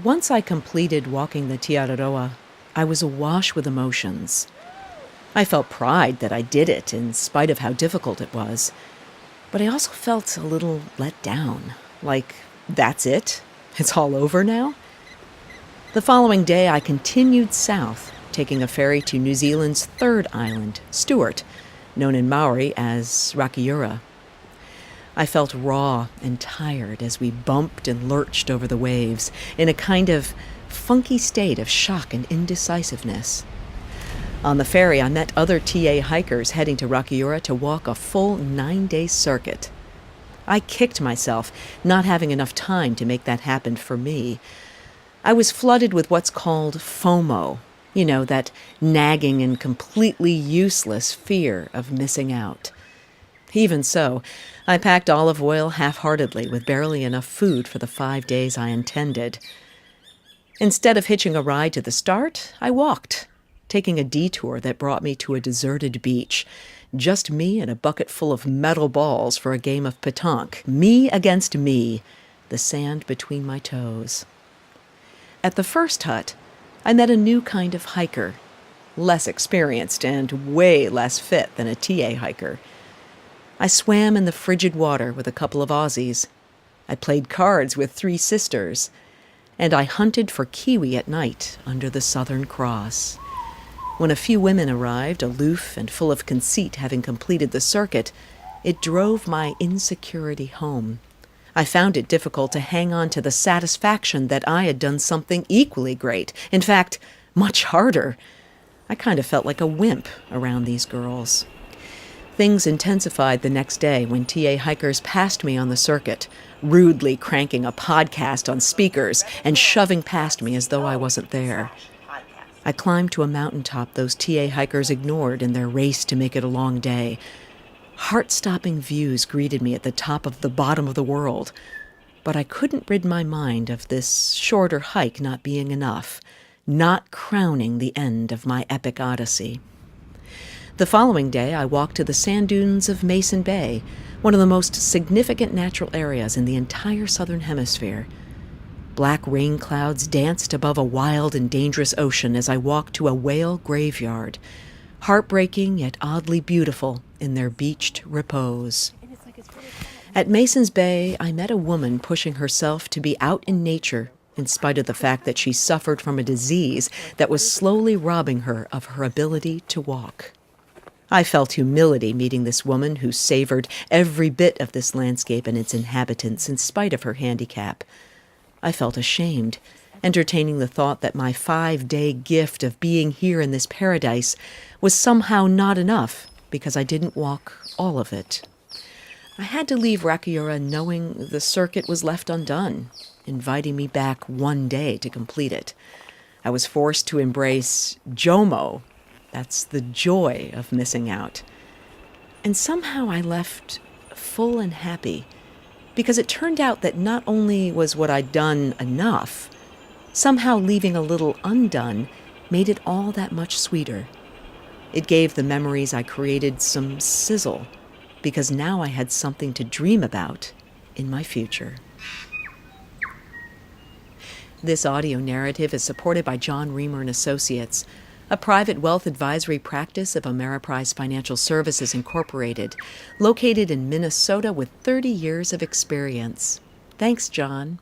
Once I completed walking the Tiararoa, I was awash with emotions. I felt pride that I did it in spite of how difficult it was, but I also felt a little let down, like, that's it? It's all over now? The following day, I continued south, taking a ferry to New Zealand's third island, Stewart, known in Maori as Rakiura. I felt raw and tired as we bumped and lurched over the waves, in a kind of funky state of shock and indecisiveness. On the ferry, I met other TA hikers heading to Rakiura to walk a full 9-day circuit. I kicked myself not having enough time to make that happen for me. I was flooded with what's called FOMO, that nagging and completely useless fear of missing out. Even so, I packed olive oil half-heartedly with barely enough food for the 5 days I intended. Instead of hitching a ride to the start, I walked, taking a detour that brought me to a deserted beach. Just me and a bucket full of metal balls for a game of pétanque. Me against me, the sand between my toes. At the first hut, I met a new kind of hiker, less experienced and way less fit than a TA hiker. I swam in the frigid water with a couple of Aussies. I played cards with 3 sisters. And I hunted for kiwi at night under the Southern Cross. When a few women arrived, aloof and full of conceit, having completed the circuit, it drove my insecurity home. I found it difficult to hang on to the satisfaction that I had done something equally great. In fact, much harder. I kind of felt like a wimp around these girls. Things intensified the next day when TA hikers passed me on the circuit, rudely cranking a podcast on speakers and shoving past me as though I wasn't there. I climbed to a mountaintop those TA hikers ignored in their race to make it a long day. Heart-stopping views greeted me at the top of the bottom of the world, but I couldn't rid my mind of this shorter hike not being enough, not crowning the end of my epic odyssey. The following day, I walked to the sand dunes of Mason Bay, one of the most significant natural areas in the entire southern hemisphere. Black rain clouds danced above a wild and dangerous ocean as I walked to a whale graveyard, heartbreaking yet oddly beautiful in their beached repose. At Mason's Bay, I met a woman pushing herself to be out in nature in spite of the fact that she suffered from a disease that was slowly robbing her of her ability to walk. I felt humility meeting this woman who savored every bit of this landscape and its inhabitants in spite of her handicap. I felt ashamed, entertaining the thought that my 5-day gift of being here in this paradise was somehow not enough because I didn't walk all of it. I had to leave Rakiura knowing the circuit was left undone, inviting me back one day to complete it. I was forced to embrace JOMO. That's the joy of missing out. And somehow I left full and happy, because it turned out that not only was what I'd done enough, somehow leaving a little undone made it all that much sweeter. It gave the memories I created some sizzle, because now I had something to dream about in my future. This audio narrative is supported by John Reamer & Associates, a private wealth advisory practice of Ameriprise Financial Services Incorporated, located in Minnesota with 30 years of experience. Thanks, John.